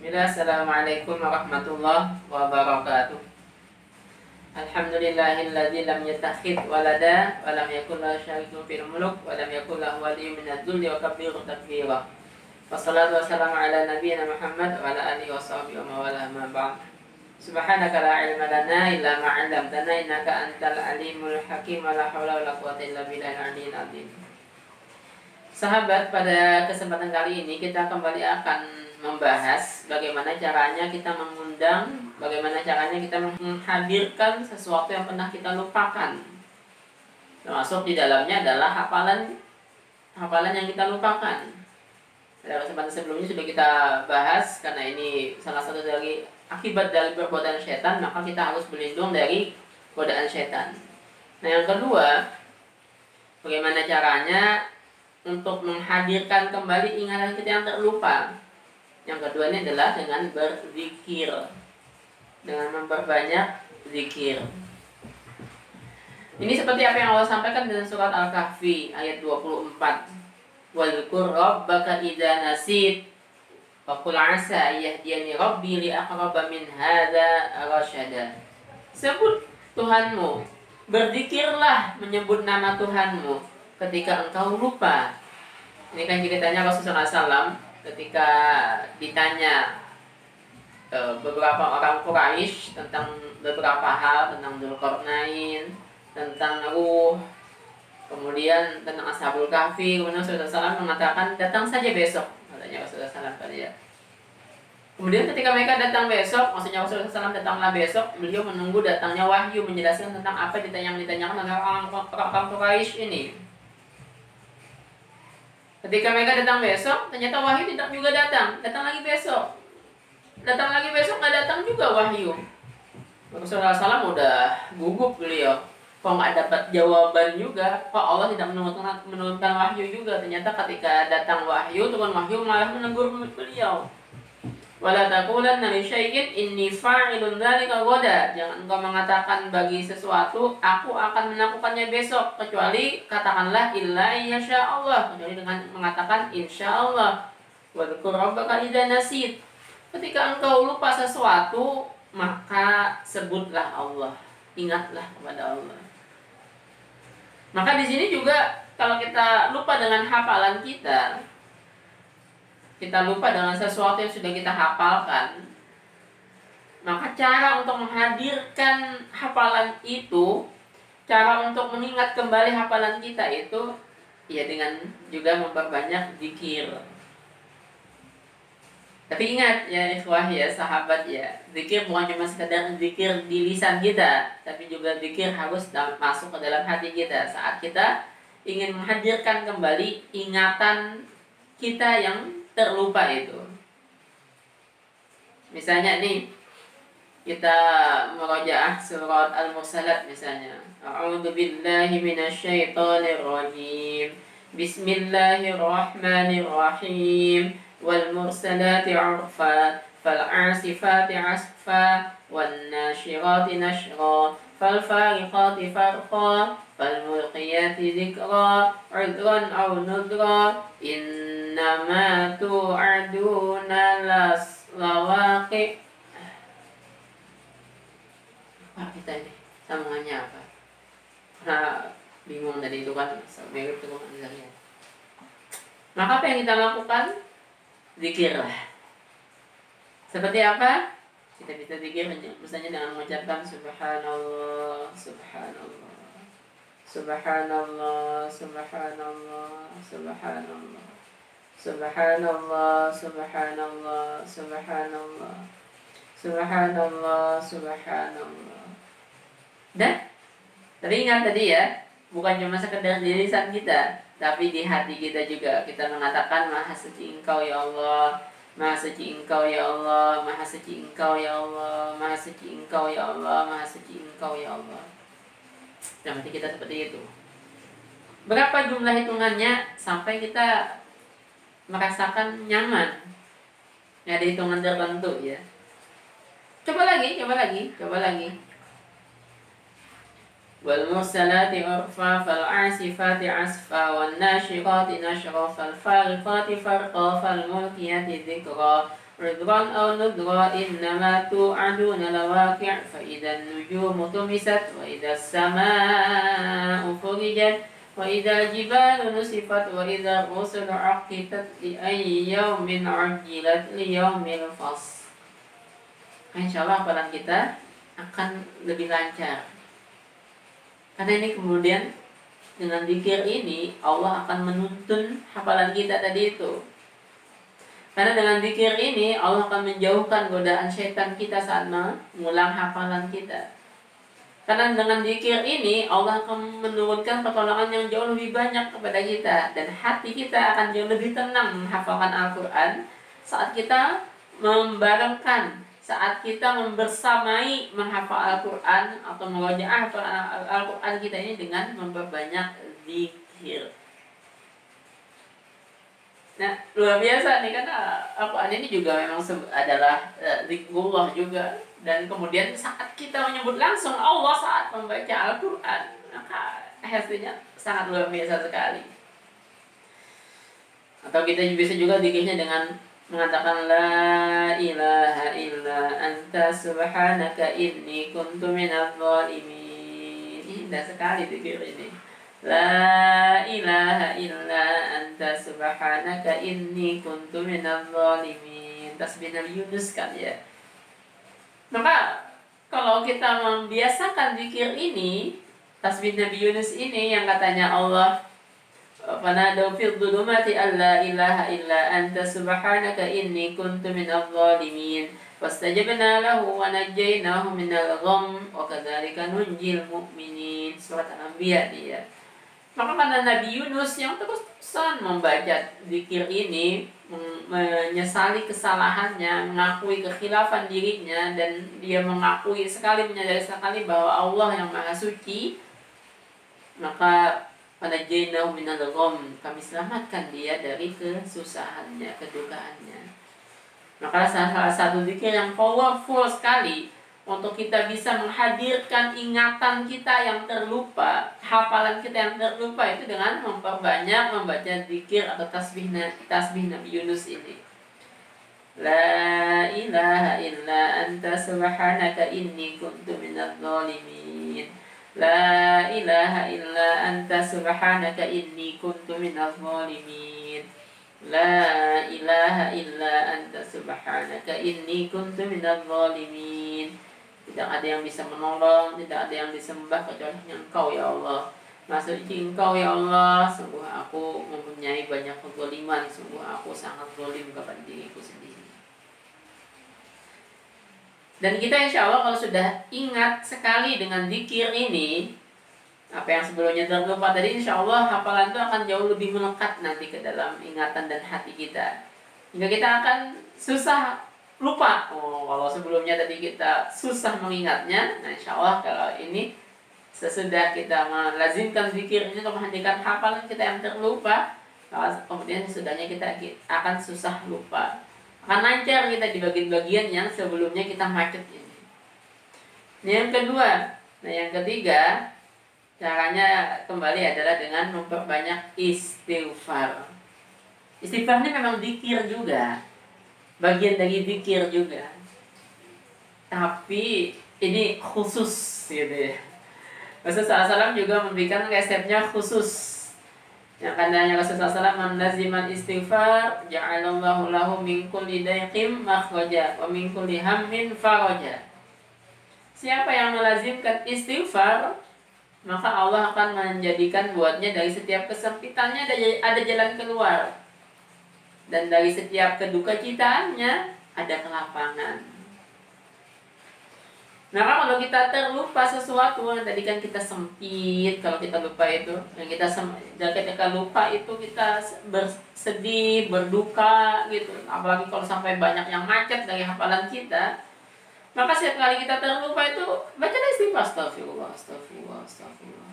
Bismillah, Assalamualaikum warahmatullahi wabarakatuh. Alhamdulillahilladzi lam yattakhidh walada wa lam yakul lahu syarikun fil mulk wa lam yakul lahu waliyyun minadh dhulli wa kabbirhu takbira. Wassalatu wassalamu ala nabiyyina Muhammad wa ala alihi washabihi wa mawala ma ba'd. Subhanaka la ilma lana illa ma 'allamtana innaka antal alimul hakim wa la haula wa la quwwata illa billahil aliyyil azim. Sahabat, pada kesempatan kali ini kita kembali akan membahas bagaimana caranya kita mengundang, bagaimana caranya kita menghadirkan sesuatu yang pernah kita lupakan. Termasuk di dalamnya adalah hafalan yang kita lupakan. Pada kesempatan sebelumnya sudah kita bahas, karena ini salah satu dari akibat dari perbuatan setan, maka kita harus berlindung dari godaan setan. Nah, yang kedua, bagaimana caranya untuk menghadirkan kembali ingatan kita yang terlupa. Yang kedua ini adalah dengan berzikir, dengan memperbanyak zikir. Ini seperti apa yang Allah sampaikan dalam surat Al-Kahfi ayat 24. Wadhkur rabbaka idza nasit wa qul 'asa yahdiyani rabbi li aqraba min hadza rasyada. Sebut Tuhanmu, berzikirlah menyebut nama Tuhanmu ketika engkau lupa. Ini kan ceritanya Rasulullah SAW ketika ditanya beberapa orang Quraisy tentang beberapa hal, tentang Dzulqarnain, tentang Ruh, kemudian tentang Ashabul Kahfi. Kemudian Rasulullah SAW mengatakan, datang saja besok, katanya Rasulullah SAW pada dia. Kemudian ketika mereka datang besok, maksudnya Rasulullah SAW datanglah besok, beliau menunggu datangnya wahyu menjelaskan tentang apa yang ditanyakan oleh orang Quraisy ini. Ketika mereka datang besok, ternyata wahyu tidak juga datang. Datang lagi besok, nggak datang juga wahyu. Rasulullah SAW udah gugup beliau. Kok nggak dapat jawaban juga? Kok Allah tidak menurunkan wahyu juga? Ternyata ketika datang wahyu, turun wahyu malah menegur beliau. Wala taqulanna li syai'in inni fa'ilun dzalika ghadan. Jangan engkau mengatakan bagi sesuatu, aku akan melakukannya besok, kecuali katakanlah illa insya Allah, kecuali dengan mengatakan insyaallah. Wadhkur rabbaka idza nasit. Ketika engkau lupa sesuatu, maka sebutlah Allah, ingatlah kepada Allah. Maka di sini juga kalau kita lupa dengan hafalan kita lupa dengan sesuatu yang sudah kita hafalkan, maka cara untuk menghadirkan hafalan itu, cara untuk mengingat kembali hafalan kita itu, ya dengan juga memperbanyak zikir. Tapi ingat ya ikhwah ya, sahabat ya, zikir bukan cuma sekedar zikir di lisan kita, tapi juga zikir harus masuk ke dalam hati kita saat kita ingin menghadirkan kembali ingatan kita yang terlupa itu. Misalnya nih, kita merajaah surat Al-Mursalat misalnya. A'udzu billahi minasyaitonir rajim. Bismillahirrahmanirrahim. Wal mursalati 'urfa, fal 'asifati 'asfa, wan nasyirati nashra, fal fariqati farqa, fal mulqiyati dzikra, 'udran aw nudra. Innama tu'aduna lawaqi. Apa kita ini? Sambungannya apa? Nah, bingung tadi itu kan mirip dengan misalnya. Maka apa yang kita lakukan? Zikirlah. Seperti apa? Kita bisa zikir misalnya dengan mengucapkan subhanallah, subhanallah, subhanallah, subhanallah, subhanallah, subhanallah, subhanallah, subhanallah, subhanallah, subhanallah. Dan tapi ingat tadi ya, bukan cuma sekedar di lisan kita, tapi di hati kita juga. Kita mengatakan maha suci Engkau ya Allah, maha suci Engkau ya Allah, maha suci Engkau ya Allah, maha suci Engkau ya Allah, maha suci Engkau ya Allah. Dan hati kita seperti itu. Berapa jumlah hitungannya sampai kita merasakan nyaman? Ya, ada hitungan tertentu ya. Coba lagi. والمرسلات عرفا فالعاصفات عصفا والناشرات نشرا فالفارقات فرقا فالملقيات ذكرا عذرا أو نذرا إنما توعدون لواقع فإذا النجوم طمست وإذا السماء فرجت وإذا الجبال نسفت وإذا الرسل عقتت لأي يوم عجلت ليوم الفصل. Insyaallah hafalan kita akan lebih lancar. Karena ini kemudian dengan zikir ini Allah akan menuntun hafalan kita tadi itu. Karena dengan zikir ini Allah akan menjauhkan godaan syaitan kita saat mengulang hafalan kita. Karena dengan zikir ini Allah akan menurunkan pertolongan yang jauh lebih banyak kepada kita. Dan hati kita akan jauh lebih tenang menghafalkan Al-Quran saat kita membarengkan, saat kita membersamai menghafal Al-Quran atau mengajar Al-Quran kita ini dengan memperbanyak zikir. Nah, luar biasa nih, karena Al-Quran ini juga memang adalah zikrullah juga. Dan kemudian saat kita menyebut langsung Allah saat membaca Al-Quran, maka hasilnya sangat luar biasa sekali. Atau kita bisa juga zikirnya dengan mengatakan la ilaha illa anta subhanaka inni kuntu minadh dhalimin. Indah sekali zikir ini. La ilaha illa anta subhanaka inni kuntu minadh dhalimin. Tasbih Nabi Yunus kan ya. Maka kalau kita membiasakan zikir ini, tasbih Nabi Yunus ini yang katanya Allah fanadaw fil dhulumati alla ilaha illa anta subhanaka inni kuntu minadh dhalimin fastajabna lahu wa najjaynahu minal gham wa kadzalika nunjil mu'minin. Surat Al-Anbiya dia. Maka karena Nabi Yunus yang terus-terusan membaca zikir ini, menyesali kesalahannya, mengakui kekhilafan dirinya, dan dia mengakui sekali, menyadari sekali bahwa Allah yang Maha Suci, maka Fanajjaynahu minal gham, kami selamatkan dia dari kesusahannya, kedukaannya. Maka salah satu zikir yang powerful sekali untuk kita bisa menghadirkan ingatan kita yang terlupa, hafalan kita yang terlupa, itu dengan memperbanyak membaca zikir atau tasbih Nabi Yunus ini. La ilaha illa anta subhanaka inni kuntu minadh dhalimin. La ilaha illa anta subhanaka inni kuntu minadh dhalimin. La ilaha illa anta subhanaka inni kuntu minadh dhalimin. Tidak ada yang bisa menolong, tidak ada yang disembah kecuali Engkau ya Allah. Maksudnya Engkau ya Allah, sungguh aku mempunyai banyak kezaliman, sungguh aku sangat zalim kepada diriku sendiri. Dan kita insya Allah kalau sudah ingat sekali dengan zikir ini, apa yang sebelumnya terlupa tadi, insya Allah hafalan itu akan jauh lebih melekat nanti ke dalam ingatan dan hati kita. Hingga kita akan susah lupa. Oh, kalau sebelumnya tadi kita susah mengingatnya, nah insya Allah kalau ini sesudah kita melazimkan zikir ini untuk menghadirkan hafalan kita yang terlupa, kemudian sesudahnya kita akan susah lupa. Akan lancar kita di bagian-bagian yang sebelumnya kita macet ini. Nah, yang kedua, yang ketiga, caranya kembali adalah dengan memperbanyak istighfar. Istighfar ini memang zikir juga, bagian dari zikir juga. Tapi ini khusus gitu ya. Rasulullah SAW juga memberikan resepnya khusus. Yang katanya Rasulullah SAW, man laziman istighfar ja'alallahu lahu min kulli dayqim makhraja wa min kulli hammin faraja. Siapa yang melazimkan istighfar, maka Allah akan menjadikan buatnya dari setiap kesempitannya ada jalan keluar, dan dari setiap kedukacitaannya ada kelapangan. Nah, kalau kita terlupa sesuatu, tadi kan kita sempit, kalau kita lupa itu, yang ketika lupa itu kita bersedih, berduka gitu. Apalagi kalau sampai banyak yang macet dari hafalan kita, maka setiap kali kita terlupa itu bacalah istighfar, astagfirullah, astagfirullah, astagfirullah.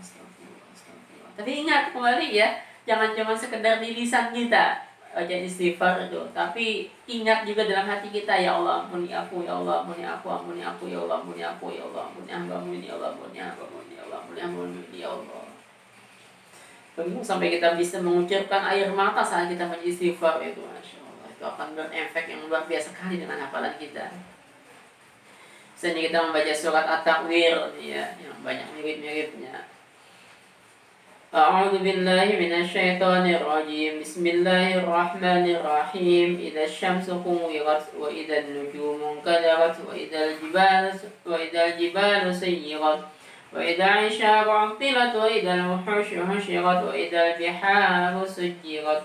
Tapi ingat kembali ya, jangan cuma sekedar di lisan kita baca istighfar itu. Tapi ingat juga dalam hati kita, ya Allah ampuni aku, ya Allah ampuni aku, ampuni aku, ya Allah ampuni aku, ya Allah ampuni aku, ampuni, ya Allah ampuni aku, ampuni, ya Allah ampuni, ampuni, ya Allah. Tunggu sampai kita bisa mengucapkan air mata saat kita baca istighfar itu, Masya Allah. Itu akan berefek yang luar biasa sekali dengan hafalan kita. Misalnya kita membaca surat At-Takwir ya, yang banyak mirip-miripnya. أعوذ بالله من الشيطان الرجيم بسم الله الرحمن الرحيم إذا الشمس كورت وإذا النجوم انكدرت وإذا الجبال سيرت وإذا العشار عطلت وإذا الوحوش حشرت وإذا البحار سجرت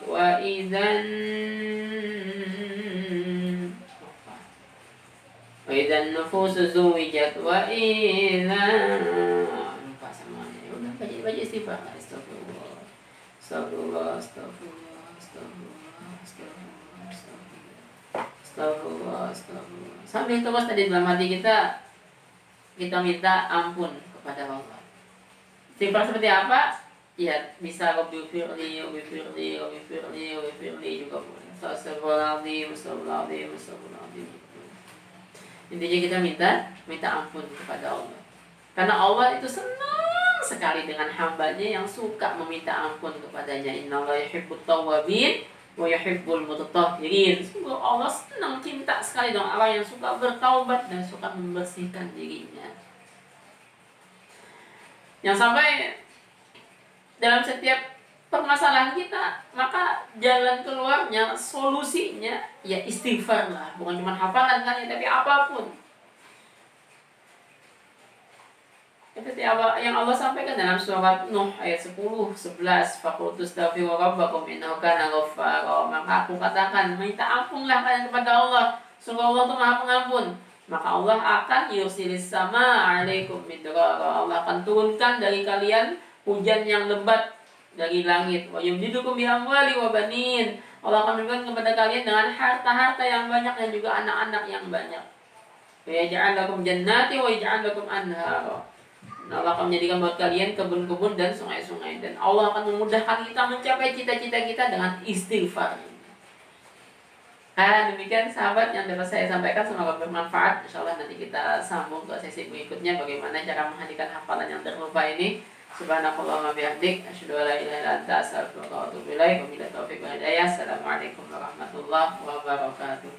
وإذا النفوس زوجت وإذا baca istighfar. Astagfirullah, astagfirullah, astagfirullah, astagfirullah, astagfirullah, astagfirullah, astagfirullah. Sambil terus tadi dalam hati kita minta ampun kepada Allah. Istighfar seperti apa? Ya bisa Rabbighfirli, Rabbighfirli, Rabbighfirli, Rabbighfirli juga boleh. Astagfirullahaladzim, astagfirullahaladzim, astagfirullahaladzim. Intinya kita minta ampun kepada Allah. Karena Allah itu senang sekali dengan hambanya yang suka meminta ampun kepadanya. Innallaha yuhibbut tawwabin wa yuhibbul mutatahhirin. Sungguh Allah senang, cinta sekali dengan orang yang suka bertaubat dan suka membersihkan dirinya. Yang sampai dalam setiap permasalahan kita, maka jalan keluarnya, solusinya ya istighfar lah. Bukan cuma hafalan kan, tapi apapun. Seperti yang Allah sampaikan dalam surat Nuh ayat 10, 11, faqultu astaghfiru rabbakum innahu kana ghaffara. Maka aku katakan, minta ampunlah kalian kepada Allah, sungguh Allah itu Maha Pengampun. Maka Allah akan yursilis sama alaikum midrara. Allah akan turunkan dari kalian hujan yang lebat dari langit. Wa yumdidukum bi amwali wa banin. Allah akan memberikan kepada kalian dengan harta-harta yang banyak dan juga anak-anak yang banyak. Wa yaj'al lakum jannati wa yaj'al lakum anhara. Allah akan menjadikan buat kalian kebun-kebun dan sungai-sungai. Dan Allah akan memudahkan kita mencapai cita-cita kita dengan istighfar. Demikian sahabat yang dapat saya sampaikan, semoga bermanfaat. InsyaAllah nanti kita sambung ke sesi berikutnya, bagaimana cara menghadirkan hafalan yang terlupa ini. Subhanakallahumma bihamdik, asyhadu an la ilaha illa anta, astaghfiruka wa atubu ilaik. Wabillahi taufiq wal hidayah. Assalamualaikum warahmatullahi wabarakatuh.